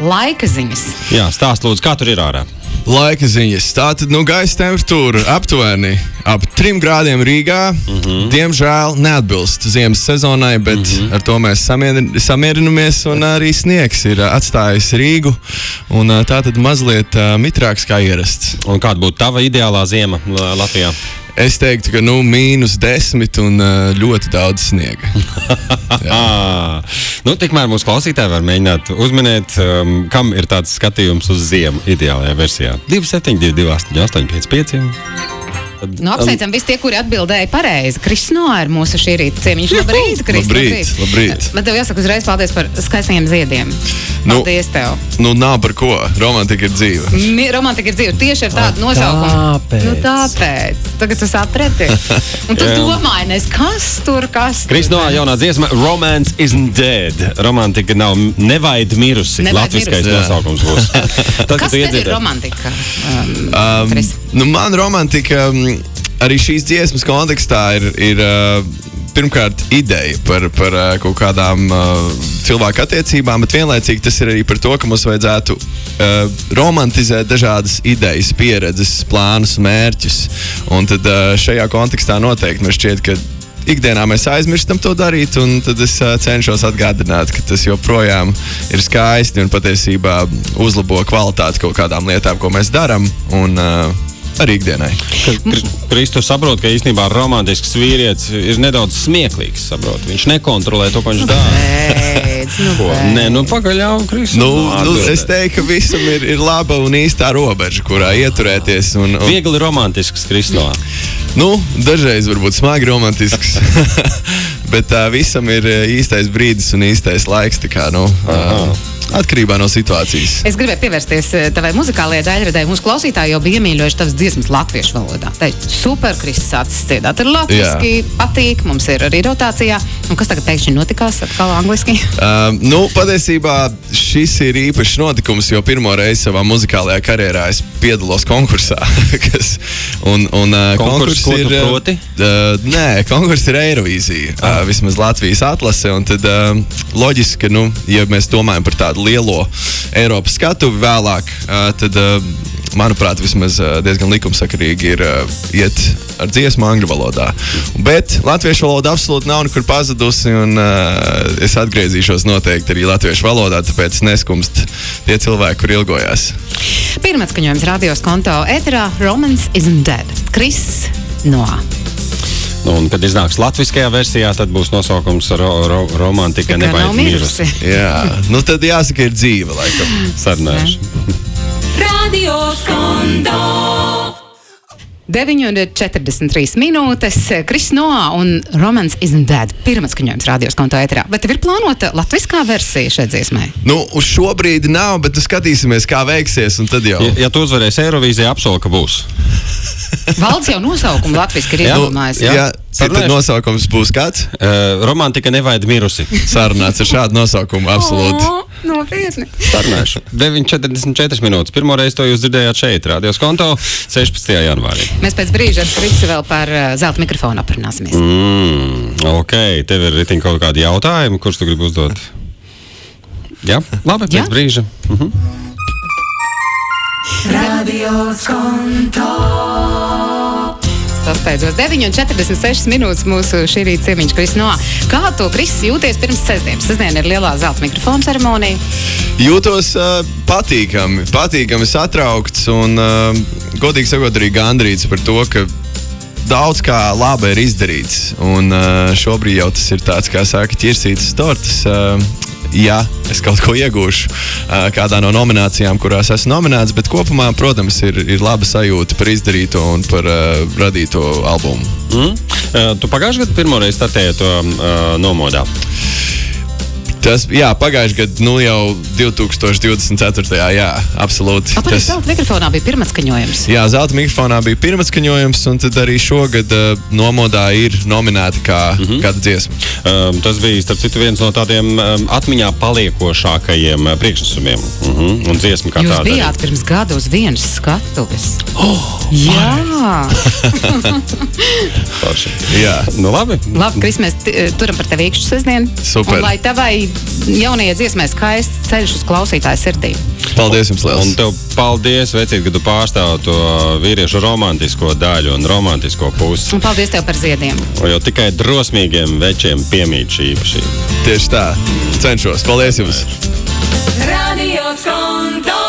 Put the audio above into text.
laika ziņas. Jā, stāst lūdzu, kā tur ir ārā? Laika ziņas. Tātad, gaisa temperatūra aptuveni ap 3 grādiem Rīgā. Diemžēl neatbilst ziemas sezonai, bet ar to mēs samierinamies un arī sniegs ir atstājis Rīgu. Un tātad mazliet mitrāks kā ierasts. Un kāda būtu tava ideālā ziema Latvijā? Es teiktu, ka -10 un ļoti daudz sniega. Tikmēr mūsu klausītāji var mēģināt uzminēt, kam ir tāds skatījums uz ziemu ideālajā versijā. 272 855. Apsveicam visi tie, kuri atbildēja pareizi. Kris Noā ir mūsu šī rīta ciemiņš. Labrīt, Kris. Labrīt. Bet tev jāsaka uzreiz paldies par skaistajiem ziediem. Paldies tev. Nav par ko. Romantika ir dzīve. Romantika ir dzīve. Tieši ar tādu nosaukumu. Tāpēc. Tagad tu saprati. Un tu domāji, kas tur? Kris Noā jaunā dziesma Romance isn't dead. Romantika nav nevaid mirusi. Latviskais nosaukums būs. Kas tev ir romantika, Kris? Man romantika arī šīs dziesmas kontekstā ir pirmkārt ideja par kaut kādām cilvēku attiecībām, bet vienlaicīgi tas ir arī par to, ka mums vajadzētu romantizēt dažādas idejas, pieredzes, plānus, mērķus. Un tad šajā kontekstā noteikti man šķiet, ka ikdienā mēs aizmirstam to darīt, un tad es cenšos atgādināt, ka tas joprojām ir skaisti un patiesībā uzlabo kvalitāti kaut kādām lietām, ko mēs darām. Arī ikdienai. Kristus saprot, ka īstenībā romantisks vīrietis ir nedaudz smieklīgs, saprot. Viņš nekontrolē to, ko viņš dara. Pagaļām, Kristus. Es teiktu, ka visam ir laba un īstā robeža, kurā ieturēties. Viegli romantisks, Kristus. Dažreiz varbūt smagi romantisks, bet visam ir īstais brīdis un īstais laiks, atkarībā no situācijas. Es gribēju pievērsties tavai muzikālajai daļradai. Mūsu klausītāji jau bija iemīļojuši tavas dziesmas latviešu valodā. Tā ir super, Kristus sācis dziedāt ar latviski, patīk, mums ir arī rotācijā. Un kas tagad pēkšņi notikās atkal angliski? Patiesībā šis ir īpašs notikums, jo pirmo reizi savā muzikālajā karjerā es piedalos konkursā. Konkurss ir proti? Nē, konkurss ir Eirovīzija, vismaz Latvijas atlase. Un tad loģiski, ka, ja mēs domājam par tādu lielo Eiropas skatuvi vēlāk, tad, manuprāt, vismaz diezgan likumsakarīgi ir iet ar dziesmu angļu valodā. Bet latviešu valoda absolūti nav nekur pazudusi, un es atgriezīšos noteikti arī latviešu valodā, tāpēc neskumst tie cilvēki, kur ilgojās. Pirmatskaņojums radios konto ēterā Romance isn't dead. Kris Noā. Un, kad iznāks latviskajā versijā, tad būs nosaukums romantika nevaid mirusi. Jā, tad jāsaka, ir dzīve, laikam. Sarunājuši. Radio Konto. 9:43 minūtes. Kris Noā un Romance isn't dead. Pirmatskaņojums radios konto ēterā. Bet tev ir plānota latviskā versija šai dziesmai? Uz šo brīdi nav, bet skatīsimies, kā veiksies, un tad jau. Ja tu uzvarēsi Eirovīzijā, apsolu, ka būs. Valds jau nosaukumu latviski ir izdomājis. Tad nosaukums būs kāds? Romantika nevaid mirusi. Sarunāts ar šādu nosaukumu, absolūti. Nopietni. Sarunājuši. 9:44 minūtes. Pirmoreiz to jūs dzirdējāt šeit, radios konto 16. janvārī. Mēs pēc brīža ar Kristi vēl par zelta mikrofonu aprunāsimies. Ok, tev ir ritiņ kaut kādi jautājumi, kurus tu gribi uzdot? Jā, labi, pēc brīža. Radio Konto. Tas beidzos 9:46 minūtes mūsu šī rīta ciemiņš Kris Noā. Kā tu, Kris, jūties pirms sestdienas? Sestdien ir lielā zelta mikrofona ceremonija. Jūtos patīkami satraukts un, godīgi sakot, arī gandrīts par to, ka daudz kā laba ir izdarīts. Un šobrīd jau tas ir tāds, kā saka, ķirsītas tortas. Ja es kaut ko iegūšu kādā no nominācijām, kurās esmu nominēts, bet kopumā, protams, ir laba sajūta par izdarīto un par radīto albumu. Tu pagājušajā gadā pirmoreiz startēji to nomodā? Pagājušajā gadā, jau 2024. Jā, absolūti. Kāpēc zelta mikrofonā bija pirmatskaņojums? Jā, zelta mikrofonā bija pirmatskaņojums, un tad arī šogad nomodā ir nominēta kāda dziesma. Tas bija, starp citu, viens no tādiem atmiņā paliekošākajiem priekšnesumiem. Un dziesma kā tāda. Jūs bijāt pirms gada uz vienas skatuves. Jā! Jā. Labi. Labi, Kris, mēs turam par tevi īkšķu sestdien. Super. Un lai tavai jaunajai dziesmai skaists ceļš uz klausītāju sirdī. Paldies jums liels. Un tev paldies, vecīt, ka tu pārstāv to vīriešu romantisko daļu un romantisko pusi. Un paldies tev par ziediem. Jo tikai drosmīgiem večiem piemīt šī īpašība. Tieši tā. Cenšos. Paldies jums. Radio Skonto.